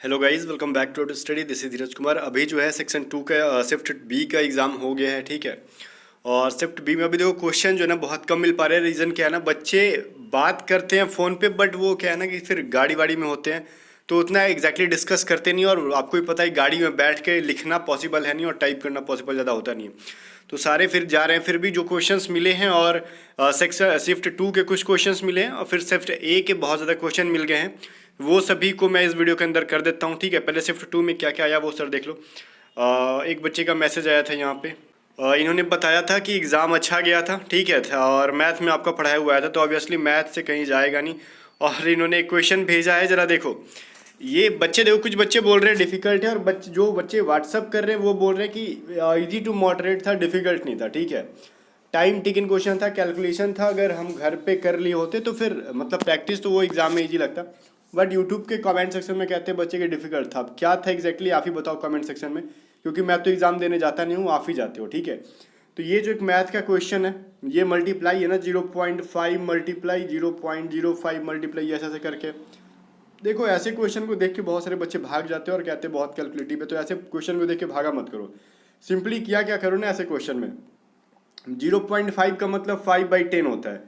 Hello guys, welcome back to study. This is Dheeraj Kumar. अभी जो है सेक्शन 2 का शिफ्ट बी का एग्ज़ाम हो गया है, ठीक है। और शिफ्ट बी में अभी देखो क्वेश्चन जो है ना बहुत कम मिल पा रहे हैं। रीज़न क्या है ना, बच्चे बात करते हैं फ़ोन पे, बट वो क्या है ना कि फिर गाड़ी वाड़ी में होते हैं तो उतना एग्जैक्टली डिस्कस करते नहीं। और आपको भी पता है गाड़ी में बैठ के लिखना पॉसिबल है नहीं और टाइप करना पॉसिबल ज़्यादा होता नहीं है। तो सारे फिर जा रहे हैं। फिर भी जो क्वेश्चंस मिले हैं और सेक्शन शिफ्ट 2 के कुछ क्वेश्चंस मिले हैं और फिर शिफ्ट ए के बहुत ज़्यादा क्वेश्चन मिल गए हैं, वो सभी को मैं इस वीडियो के अंदर कर देता हूँ, ठीक है। पहले शिफ्ट 2 में क्या क्या आया वो सर देख लो। एक बच्चे का मैसेज आया था यहाँ पे। इन्होंने बताया था कि एग्ज़ाम अच्छा गया था, ठीक है था, और मैथ में आपका पढ़ाया हुआ आया था, तो ऑब्वियसली मैथ से कहीं जाएगा नहीं। और इन्होंने एक क्वेश्चन भेजा है, ज़रा देखो। ये बच्चे देखो, कुछ बच्चे बोल रहे हैं डिफ़िकल्ट है और जो बच्चे व्हाट्सअप कर रहे हैं वो बोल रहे हैं कि इजी टू मॉडरेट था, डिफ़िकल्ट नहीं था, ठीक है। टाइम टेकन क्वेश्चन था, कैलकुलेशन था। अगर हम घर पे कर लिए होते तो फिर मतलब प्रैक्टिस तो वो एग्ज़ाम में इजी लगता। बट यूट्यूब के कमेंट सेक्शन में कहते हैं बच्चे के डिफ़िकल्ट था। अब क्या था एग्जैक्टली आप ही बताओ कमेंट सेक्शन में, क्योंकि मैं तो एग्ज़ाम देने जाता नहीं हूँ, आप ही जाते हो, ठीक है। तो ये जो एक मैथ का क्वेश्चन है, ये मल्टीप्लाई है ना, 0.5 मल्टीप्लाई 0.05 मल्टीप्लाई ऐसे ऐसे करके। देखो ऐसे क्वेश्चन को देख के बहुत सारे बच्चे भाग जाते हैं और कहते हैं बहुत कैलकुलेटिव है। तो ऐसे क्वेश्चन को देख के भागा मत करो। सिंपली क्या क्या करो ना, ऐसे क्वेश्चन में 0.5 का मतलब 5/10 होता है,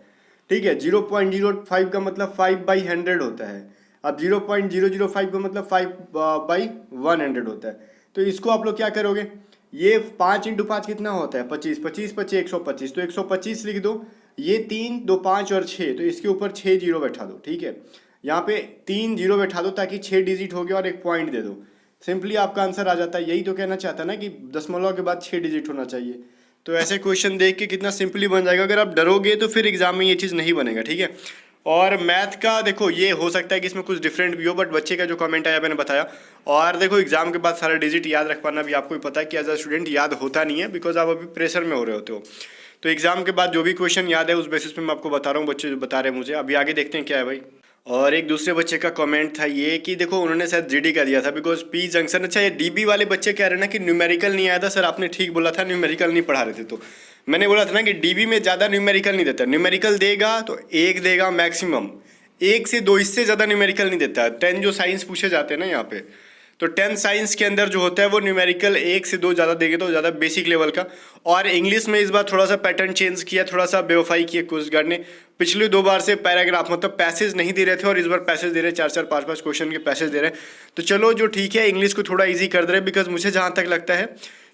ठीक है। 0.05 का मतलब 5/100 होता है। अब 0.005 का मतलब 5/100 होता है। तो इसको आप लोग क्या करोगे, ये 5 × 5 कितना होता है, 25, 25 25 125, तो 125 लिख दो। ये 3 2 5 और 6, तो इसके ऊपर 6 जीरो बैठा दो, ठीक है। यहाँ पे 3 जीरो बैठा दो ताकि 6 डिजिट हो गया और एक पॉइंट दे दो। सिंपली आपका आंसर आ जाता है। यही तो कहना चाहता है ना कि दशमलव के बाद 6 डिजिट होना चाहिए। तो ऐसे क्वेश्चन देख के कितना सिंपली बन जाएगा। अगर आप डरोगे तो फिर एग्जाम में ये चीज़ नहीं बनेगा, ठीक है। और मैथ का देखो, ये हो सकता है कि इसमें कुछ डिफरेंट भी हो, बट बच्चे का जो कमेंट आया मैंने बताया। और देखो एग्जाम के बाद सारा डिजिट याद रख पाना भी आपको भी पता है कि एज अ स्टूडेंट याद होता नहीं है, बिकॉज आप अभी प्रेशर में हो रहे होते हो। तो एग्जाम के बाद जो भी क्वेश्चन याद है उस बेसिस पे मैं आपको बता रहा हूँ, बच्चे जो बता रहे हैं मुझे। अभी आगे देखते हैं क्या है भाई। और एक दूसरे बच्चे का कमेंट था ये कि देखो उन्होंने शायद जीडी का दिया था, बिकॉज पी जंक्शन। अच्छा, ये डीबी वाले बच्चे कह रहे हैं ना कि न्यूमेरिकल नहीं आया था। सर आपने ठीक बोला था, न्यूमेरिकल नहीं पढ़ा रहे थे। तो मैंने बोला था ना कि डीबी में ज़्यादा न्यूमेरिकल नहीं देता। न्यूमेरिकल देगा तो एक देगा मैक्सिमम, एक से दो, इससे ज़्यादा न्यूमेरिकल नहीं देता। 10 जो साइंस पूछे जाते हैं ना यहाँ पे, तो 10 साइंस के अंदर जो होता है वो न्यूमेरिकल एक से दो ज़्यादा देंगे, तो ज़्यादा बेसिक लेवल का। और इंग्लिश में इस बार थोड़ा सा पैटर्न चेंज किया, थोड़ा सा बेवफाई किया कोस्ट गार्ड ने। पिछले 2 बार से पैराग्राफ मतलब पैसेज नहीं दे रहे थे और इस बार पैसेज दे रहे हैं, 4 4 5 5 क्वेश्चन के पैसेज दे रहे हैं। तो चलो जो ठीक है, इंग्लिश को थोड़ा ईजी कर दे रहे हैं। बिकॉज मुझे जहाँ तक लगता है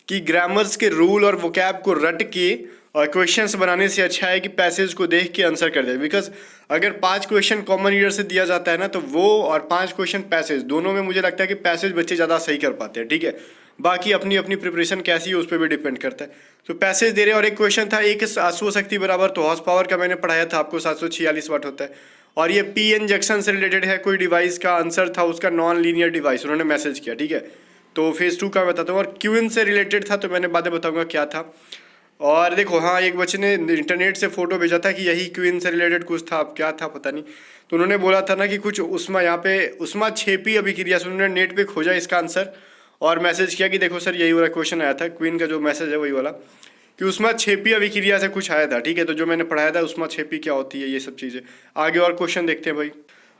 कि ग्रामर्स के रूल और वोकैब को रट के और क्वेश्चंस बनाने से अच्छा है कि पैसेज को देख के आंसर कर दे। बिकॉज अगर 5 क्वेश्चन कॉमन रीडर से दिया जाता है ना, तो वो और 5 क्वेश्चन पैसेज, दोनों में मुझे लगता है कि पैसेज बच्चे ज़्यादा सही कर पाते हैं, ठीक है। बाकी अपनी अपनी प्रिपरेशन कैसी है उस पर भी डिपेंड करता है। तो पैसेज दे रहे हैं। और एक क्वेश्चन था, एक अश्व शक्ति बराबर, तो हॉर्स पावर का मैंने पढ़ाया था आपको, 746 वाट होता है। और ये पी एन जंक्शन से रिलेटेड है, कोई डिवाइस का आंसर था उसका, नॉन लीनियर डिवाइस उन्होंने मैसेज किया, ठीक है। तो फेज़ 2 का बताता हूँ। और क्यूइन से रिलेटेड था, तो मैंने बाद में बताऊँगा क्या था। और देखो हाँ, एक बच्चे ने इंटरनेट से फोटो भेजा था कि यही क्वीन से रिलेटेड कुछ था, अब क्या था पता नहीं। तो उन्होंने बोला था ना कि कुछ उस्मा, यहाँ पे उस्मा छेपी अभिक्रिया से उन्होंने नेट पे खोजा इसका आंसर और मैसेज किया कि देखो सर यही वाला क्वेश्चन आया था। क्वीन का जो मैसेज है वही वाला कि उस्मा छेपी अभिक्रिया से कुछ आया था, ठीक है। तो जो मैंने पढ़ाया था उस्मा छेपी क्या होती है, ये सब चीज़ें आगे। और क्वेश्चन देखते हैं भाई।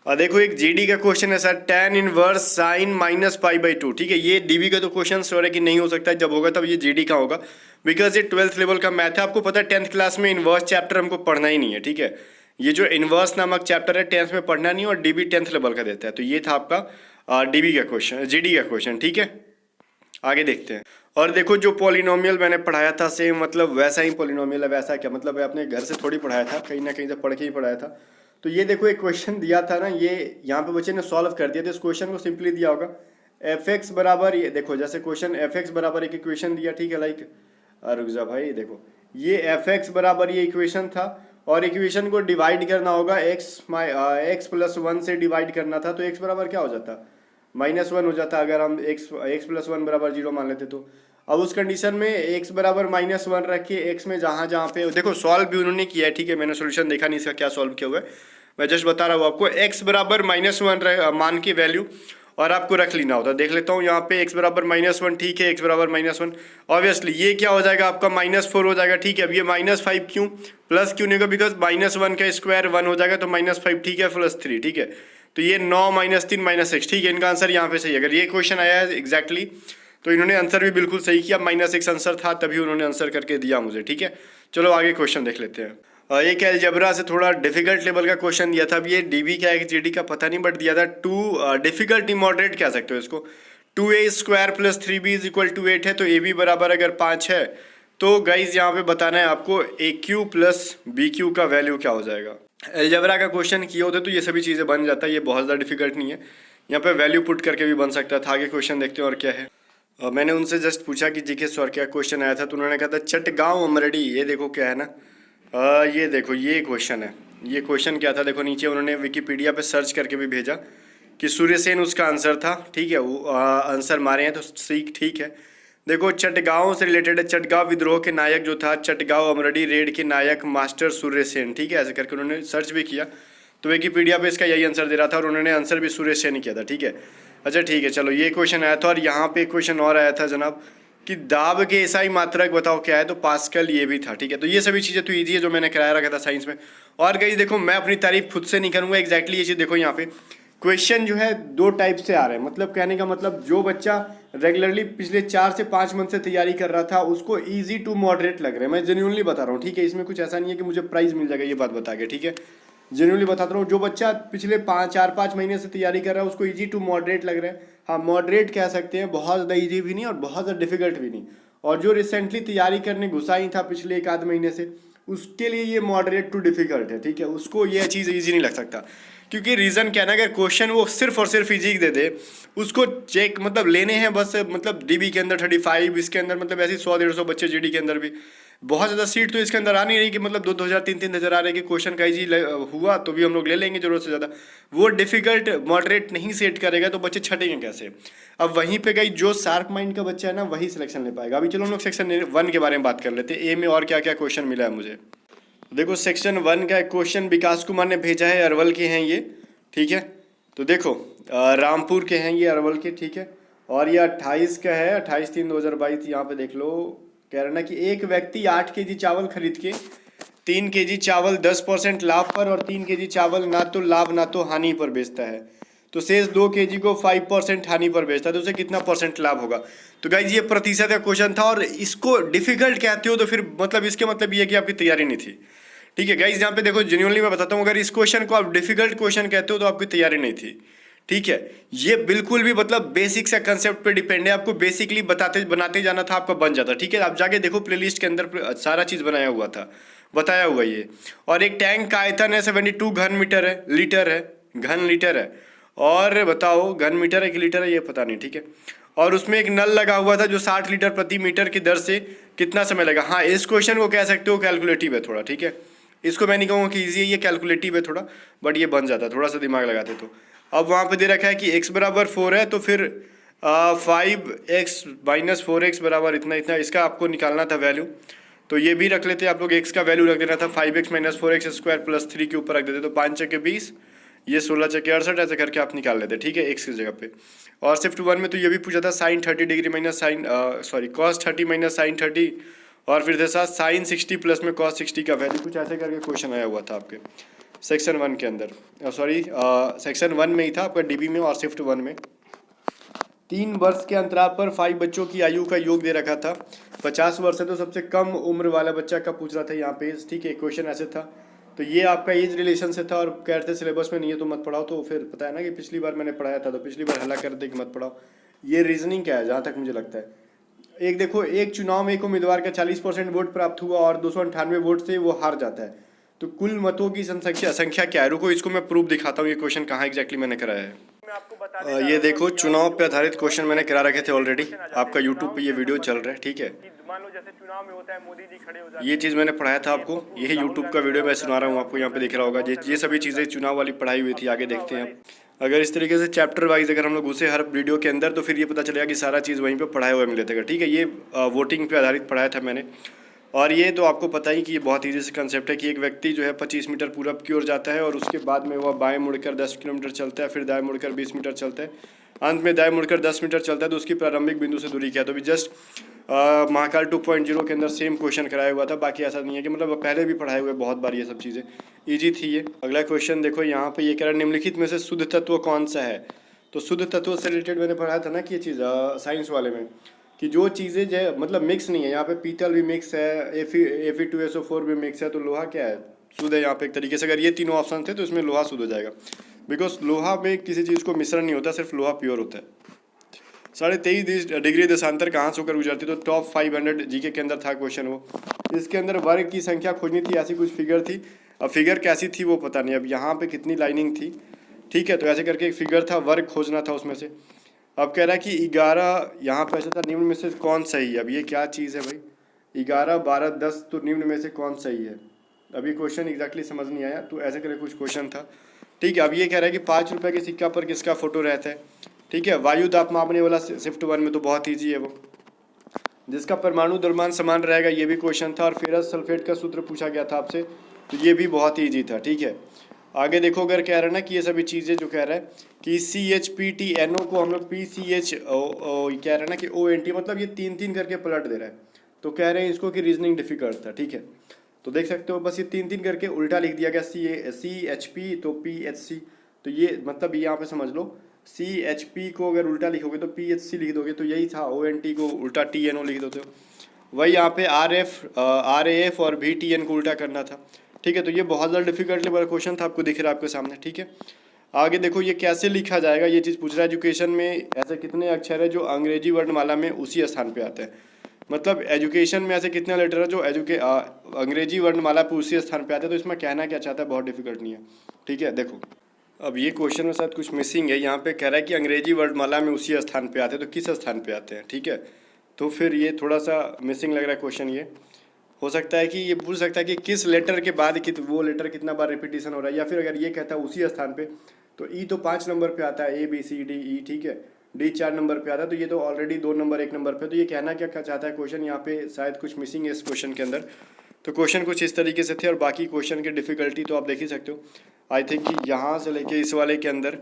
देखो एक जीडी का क्वेश्चन है सर, tan इनवर्स साइन -π/2, ठीक है। ये डीबी का तो क्वेश्चन श्योर है कि नहीं हो सकता, जब होगा तब ये जीडी का होगा, बिकॉज ये 12th लेवल का मैथ है। आपको पता है 10th क्लास में इनवर्स चैप्टर हमको पढ़ना ही नहीं है, ठीक है। ये जो इनवर्स नामक चैप्टर है 10th में पढ़ना नहीं है और डीबी 10th लेवल का देता है। तो ये था आपका डीबी का क्वेश्चन, जीडी का क्वेश्चन, ठीक है। आगे देखते हैं। और देखो जो पॉलिनोमियल मैंने पढ़ाया था सेम मतलब वैसा ही पॉलिनोमियल है। वैसा क्या मतलब है, अपने घर से थोड़ी पढ़ाया था, कहीं ना कहीं से पढ़ के ही पढ़ाया था। तो ये देखो एक क्वेश्चन दिया था ना, ये यहाँ पे बच्चे ने सॉल्व कर दिया। तो इस क्वेश्चन को सिंपली दिया होगा एफ एक्स बराबर, ये देखो जैसे क्वेश्चन एफ एक्स बराबर एक इक्वेशन दिया, ठीक है। लाइक रुक जा भाई, देखो ये एफ एक्स बराबर ये इक्वेशन था और इक्वेशन को डिवाइड करना होगा एक्स प्लस 1 से डिवाइड करना था। तो एक्स बराबर क्या हो जाता, -1 हो जाता अगर हम एक्स प्लस 1 बराबर 0 मान लेते। तो अब उस कंडीशन में एक्स बराबर -1 रख के एक्स में जहाँ जहाँ पे देखो सॉल्व भी उन्होंने किया है, ठीक है। मैंने सोल्यूशन देखा नहीं इसका क्या सॉल्व किया हुआ है, मैं जस्ट बता रहा हूँ आपको। एक्स बराबर -1 मान के वैल्यू और आपको रख लेना होता। देख लेता हूँ यहाँ पे एक्स बराबर -1, ठीक है। एक्स बराबर -1 ऑब्वियसली ये क्या हो जाएगा आपका -4 हो जाएगा, ठीक है। अब ये -5 क्यों, प्लस क्यों नहीं होगा, बिकॉज -1 का स्क्वायर 1 हो जाएगा, तो -5, ठीक है, +3, ठीक है। तो ये 9 -3 -6, ठीक है, इनका आंसर यहाँ पे सही है। अगर ये क्वेश्चन आया है एग्जैक्टली तो इन्होंने आंसर भी बिल्कुल सही किया, -6 आंसर था तभी उन्होंने आंसर करके दिया मुझे, ठीक है। चलो आगे क्वेश्चन देख लेते हैं। एक अलजेब्रा से थोड़ा डिफिकल्ट लेवल का क्वेश्चन दिया था। अब ये डीबी क्या है कि जीडी का पता नहीं, बट दिया था डिफिकल्ट मॉडरेट कह सकते हो इसको। 2a² + 3b = 8 है, तो ए बी बराबर अगर 5 है तो गाइज यहाँ पे बताना है आपको AQ + BQ का वैल्यू क्या हो जाएगा। अलजेब्रा का क्वेश्चन किए होते तो ये सभी चीज़ें बन जाता है, ये बहुत ज़्यादा डिफिकल्ट नहीं है, यहाँ पे वैल्यू पुट करके भी बन सकता था। आगे क्वेश्चन देखते हैं और क्या है। मैंने उनसे जस्ट पूछा कि जीके सर क्या क्वेश्चन आया था, तो उन्होंने कहा था चटगांव अमरडी। ये देखो क्या है ना, ये देखो ये क्वेश्चन है। ये क्वेश्चन क्या था देखो, नीचे उन्होंने विकिपीडिया पे सर्च करके भी भेजा कि सूर्यसेन उसका आंसर था, ठीक है। वो आंसर मारे हैं तो सीख, ठीक है। देखो चटगांव से रिलेटेड है, चटगांव विद्रोह के नायक जो था, चटगांव अमरडी रेड के नायक मास्टर सूर्यसेन, ठीक है। ऐसे करके उन्होंने सर्च भी किया तो विकिपीडिया पे इसका यही आंसर दे रहा था और उन्होंने आंसर भी सूर्यसेन ही किया था, ठीक है। अच्छा ठीक है, चलो ये क्वेश्चन आया था। और यहाँ पे क्वेश्चन और आया था जनाब कि दाब के एसआई मात्रक बताओ क्या है, तो पास्कल ये भी था, ठीक है। तो ये सभी चीज़ें तो ईजी है जो मैंने कराया रखा था साइंस में। और गई देखो मैं अपनी तारीफ खुद से नहीं करूँगा, एग्जैक्टली ये चीज़ देखो यहाँ पे क्वेश्चन जो है 2 टाइप से आ रहे हैं। मतलब कहने का मतलब जो बच्चा रेगुलरली पिछले 4 से 5 मंथ से तैयारी कर रहा था उसको ईजी टू मॉडरेट लग रहे हैं। मैं जेन्युइनली बता रहा हूँ, ठीक है। इसमें कुछ ऐसा नहीं है कि मुझे प्राइज़ मिल जाएगा ये बात बता के, ठीक है। जेन्युइनली बताता हूँ, जो बच्चा पिछले 4-5 महीने से तैयारी कर रहा है उसको ईजी टू मॉडरेट लग रहा है। हाँ मॉडरेट कह सकते हैं, बहुत ज़्यादा ईजी भी नहीं और बहुत ज़्यादा डिफिकल्ट भी नहीं। और जो रिसेंटली तैयारी करने घुसा ही था पिछले 1 आध महीने से, उसके लिए ये मॉडरेट टू डिफिकल्ट है, ठीक है। उसको ये चीज़ ईजी नहीं लग सकता, क्योंकि रीज़न क्या है ना, अगर क्वेश्चन वो सिर्फ और सिर्फ ईजी दे दे, उसको चेक मतलब लेने हैं बस, मतलब डीबी के अंदर 35, इसके अंदर मतलब ऐसे 100-150 बच्चे, जीडी के अंदर भी बहुत ज़्यादा सीट तो इसके अंदर आ नहीं रही कि मतलब 2-2 हज़ार 3-3 हज़ार आ रहे कि क्वेश्चन का ईजी हुआ तो भी हम लोग ले लेंगे ज़रूरत से ज़्यादा। वो डिफिकल्ट मॉडरेट नहीं सेट करेगा तो बच्चे छटेंगे कैसे। अब वहीं पे गई जो शार्प माइंड का बच्चा है ना वही सिलेक्शन ले पाएगा। अभी चलो हम लोग सेक्शन 1 के बारे में बात कर लेते हैं। ए में और क्या क्या क्वेश्चन मिला है मुझे। देखो सेक्शन 1 का एक क्वेश्चन विकास कुमार ने भेजा है, अरवल के हैं ये, ठीक है। तो देखो रामपुर के हैं ये, अरवल के, ठीक है। और ये 28 का है, 28/3/2022। यहाँ पे देख लो, कह रहे ना कि एक व्यक्ति 8 kg चावल खरीद के 3 kg चावल 10% लाभ पर और 3 kg चावल ना तो लाभ ना तो हानि पर बेचता है, तो शेष 2 kg को 5% हानि पर बेचता है, तो उसे कितना % लाभ होगा। तो गाइज ये प्रतिशत का क्वेश्चन था और इसको डिफिकल्ट कहते हो तो फिर मतलब इसके मतलब ये है कि आपकी तैयारी नहीं थी, ठीक है। गाइज यहाँ पे देखो जेन्युइनली मैं बताता हूँ, अगर इस क्वेश्चन को आप डिफिकल्ट क्वेश्चन कहते हो तो आपकी तैयारी नहीं थी, ठीक है। ये बिल्कुल भी मतलब बेसिक से कंसेप्ट पे डिपेंड है, आपको बेसिकली बनाते जाना था, आपका बन जाता, ठीक है। आप जाके देखो प्लेलिस्ट के अंदर सारा चीज़ बनाया हुआ था, बताया हुआ ये। और एक टैंक का आयतन है 72 घन मीटर है, लीटर है, घन लीटर है। और बताओ घन मीटर है कि लीटर है ये पता नहीं, ठीक है। और उसमें एक नल लगा हुआ था जो 60 लीटर प्रति मीटर की दर से कितना समय लगा। हाँ इस क्वेश्चन को कह सकते हो कैलकुलेटिव है थोड़ा, ठीक है। इसको मैं नहीं कहूँगा कि ईजी है, ये कैलकुलेटिव है थोड़ा, बट ये बन जाता है थोड़ा सा दिमाग लगाते तो। अब वहाँ पे दे रखा है कि x = 4 है, तो फिर 5x - 4x बराबर इतना इतना, इसका आपको निकालना था वैल्यू। तो ये भी रख लेते आप लोग, x का वैल्यू रख देना था 5x - 4x² + 3 के ऊपर रख देते, तो 5 × 20, ये 16 × 68, ऐसे करके आप निकाल लेते, ठीक है, x की जगह पे। और शिफ्ट 1 में तो ये भी पूछा था sin 30 degree minus sine cos 30 minus sin 30, और फिर साथ sin 60 प्लस में cos 60 का वैल्यू, कुछ ऐसे करके क्वेश्चन आया हुआ था आपके सेक्शन 1 के अंदर। सेक्शन 1 में ही था आपका डीबी में। और शिफ्ट 1 में 3 वर्ष के अंतराल पर 5 बच्चों की आयु का योग दे रखा था। 50 वर्ष है तो सबसे कम उम्र वाला बच्चा का पूछ रहा था यहाँ पे, ठीक है। क्वेश्चन ऐसे था, तो ये आपका एज रिलेशन से था और कह रहे थे सिलेबस में नहीं है तो मत पढ़ाओ। तो फिर पता है ना कि पिछली बार मैंने पढ़ाया था तो पिछली बार हल्ला कर दे कि मत पढ़ाओ। ये रीजनिंग क्या है जहाँ तक मुझे लगता है, एक देखो एक चुनाव में एक उम्मीदवार का 40% वोट प्राप्त हुआ और 298 वोट से वो हार जाता है, तो कुल मतों की संख्या क्या है। रुको इसको मैं प्रूफ दिखाता हूँ, ये क्वेश्चन कहाँ एग्जैक्टली मैंने कराया है। ये देखो चुनाव पे आधारित क्वेश्चन मैंने करा रखे थे ऑलरेडी, आपका यूट्यूब पे ये वीडियो चल रहा है, ठीक है। मान लो जैसे चुनाव में होता है मोदी जी खड़े हो जाते हैं, ये चीज़ मैंने पढ़ाया था आपको, यही यूट्यूब का वीडियो मैं सुना रहा हूँ आपको, यहाँ पे दिख रहा होगा। ये सभी चीज़ें चुनाव वाली पढ़ाई हुई थी। आगे देखते हैं अगर इस तरीके से चैप्टर वाइज अगर हम लोग घुसे हर वीडियो के अंदर तो फिर ये पता चलेगा कि सारा चीज़ वहीं पे पढ़ाया हुआ मिलेगा, ठीक है। ये वोटिंग पे आधारित पढ़ाया था मैंने। और ये तो आपको पता ही कि ये बहुत ईजी से कंसेप्ट है कि एक व्यक्ति जो है 25 मीटर पूरब की ओर जाता है और उसके बाद में वह बाएं मुड़कर 10 किलोमीटर चलता है, फिर दाएं मुड़कर 20 मीटर चलता है, अंत में दाएं मुड़कर 10 मीटर चलता है। तो उसकी प्रारंभिक बिंदु से दूरी क्या है? तो भी जस्ट महाकाल 2.0 के अंदर सेम क्वेश्चन कराया हुआ था। बाकी ऐसा नहीं है कि मतलब पहले भी पढ़ाए हुए बहुत बार ये सब चीज़ें, ईजी थी ये। अगला क्वेश्चन देखो, यहाँ पे ये कह रहा है निम्नलिखित में से शुद्ध तत्व कौन सा है? तो शुद्ध तत्व से रिलेटेड मैंने पढ़ाया था ना कि ये चीज़ साइंस वाले में, कि जो चीज़ें जो मतलब मिक्स नहीं है, यहाँ पे पीतल भी मिक्स है, Fe2SO4 भी मिक्स है, तो लोहा क्या है? शुद्ध है यहाँ पे एक तरीके से। अगर ये तीनों ऑप्शन थे तो इसमें लोहा शुद्ध हो जाएगा, बिकॉज लोहा में किसी चीज़ को मिश्रण नहीं होता, सिर्फ लोहा प्योर होता है। 23.5 डिग्री देशांतर कहाँ से होकर गुजरती? तो टॉप 500 जीके के अंदर था क्वेश्चन वो। इसके अंदर वर्ग की संख्या खोजनी थी, ऐसी कुछ फिगर थी। अब फिगर कैसी थी वो पता नहीं, अब यहाँ पे कितनी लाइनिंग थी, ठीक है। तो ऐसे करके एक फिगर था, वर्ग खोजना था उसमें से। अब कह रहा है कि 11 यहाँ पे ऐसा था, निम्न में से कौन सही है? अब ये क्या चीज़ है भाई? 11, 12, 10, तो निम्न में से कौन सही है? अभी क्वेश्चन एग्जैक्टली समझ नहीं आया, तो ऐसे करके कुछ क्वेश्चन था, ठीक है। अब ये कह रहा है कि 5 रुपये के सिक्का पर किसका फोटो रहता है? ठीक है, वायु दाब मापने वाला शिफ्ट 1 में तो बहुत ईजी है वो। जिसका परमाणु द्रव्यमान समान रहेगा, ये भी क्वेश्चन था। और फेरस सल्फेट का सूत्र पूछा गया था आपसे, तो ये भी बहुत ईजी था, ठीक है। आगे देखो, अगर कह रहा है ना कि ये सभी चीज़ें जो कह रहा है कि CHPTNO को हम लोग PCH कह रहे हैं ना कि ONT, मतलब ये 3-3 करके पलट दे रहा है। तो कह रहे हैं इसको कि रीजनिंग डिफिकल्ट था, ठीक है। तो देख सकते हो बस ये 3-3 करके उल्टा लिख दिया गया, CHP तो PHC। तो ये मतलब यहाँ पे समझ लो, CHP को अगर उल्टा लिखोगे तो PHC लिख दोगे, तो यही था। ONT को उल्टा TNO लिख दोगे। वही यहाँ पे RAF और VTN को उल्टा करना था, ठीक है। तो ये बहुत ज़्यादा डिफिकल्ट वाला क्वेश्चन था, आपको दिख रहा है आपके सामने, ठीक है। आगे देखो, ये कैसे लिखा जाएगा, ये चीज़ पूछ रहा है। एजुकेशन में ऐसे कितने अक्षर है जो अंग्रेजी वर्णमाला में उसी स्थान पे आते हैं? मतलब एजुकेशन में ऐसे कितने लेटर है जो अंग्रेजी वर्णमाला पे उसी स्थान पे आते हैं? तो इसमें कहना क्या चाहता है, बहुत डिफिकल्ट नहीं है, ठीक है। देखो, अब ये क्वेश्चन में शायद कुछ मिसिंग है। यहाँ पे कह रहा है कि अंग्रेजी वर्णमाला में उसी स्थान पे आते हैं, तो किस स्थान पे आते हैं, ठीक है। तो फिर ये थोड़ा सा मिसिंग लग रहा है क्वेश्चन। ये हो सकता है कि ये पूछ सकता है कि किस लेटर के बाद वो लेटर कितना बार रिपीटिशन हो रहा है, या फिर अगर ये कहता है उसी स्थान पे, तो ई तो 5 नंबर पे आता है, ABCDE, ठीक है। डी 4 नंबर पे आता है, तो ये तो ऑलरेडी 2 नंबर 1 नंबर पे। तो ये कहना क्या चाहता है क्वेश्चन, यहाँ पे शायद कुछ मिसिंग है इस क्वेश्चन के अंदर। तो क्वेश्चन कुछ इस तरीके से थे, और बाकी क्वेश्चन की डिफिकल्टी तो आप देख ही सकते हो। आई थिंक कि यहाँ से लेके इस वाले के अंदर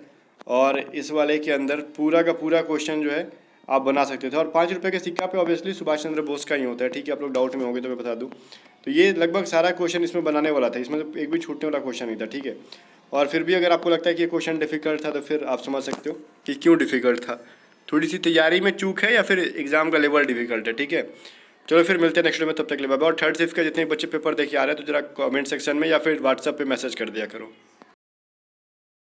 और इस वाले के अंदर पूरा का पूरा क्वेश्चन जो है आप बना सकते थे। और 5 रुपये के सिक्का पे ऑब्वियसली सुभाष चंद्र बोस का ही होता है, ठीक है। आप लोग डाउट में होंगे तो मैं बता दूं, तो ये लगभग सारा क्वेश्चन इसमें बनाने वाला था, इसमें तो एक भी छूटने वाला क्वेश्चन नहीं था, ठीक है। और फिर भी अगर आपको लगता है कि ये क्वेश्चन डिफिकल्ट था, तो फिर आप समझ सकते हो कि क्यों डिफिकल्ट था। थोड़ी सी तैयारी में चूक है, या फिर एग्जाम का लेवल डिफिकल्ट है, ठीक है। चलो फिर मिलते हैं नेक्स्ट में, तब तक ले बाय। और थर्ड शिफ्ट का जितने बच्चे पेपर देखिए आ रहे हैं, तो जरा कमेंट सेक्शन में या फिर व्हाट्सएप पे मैसेज कर दिया करो।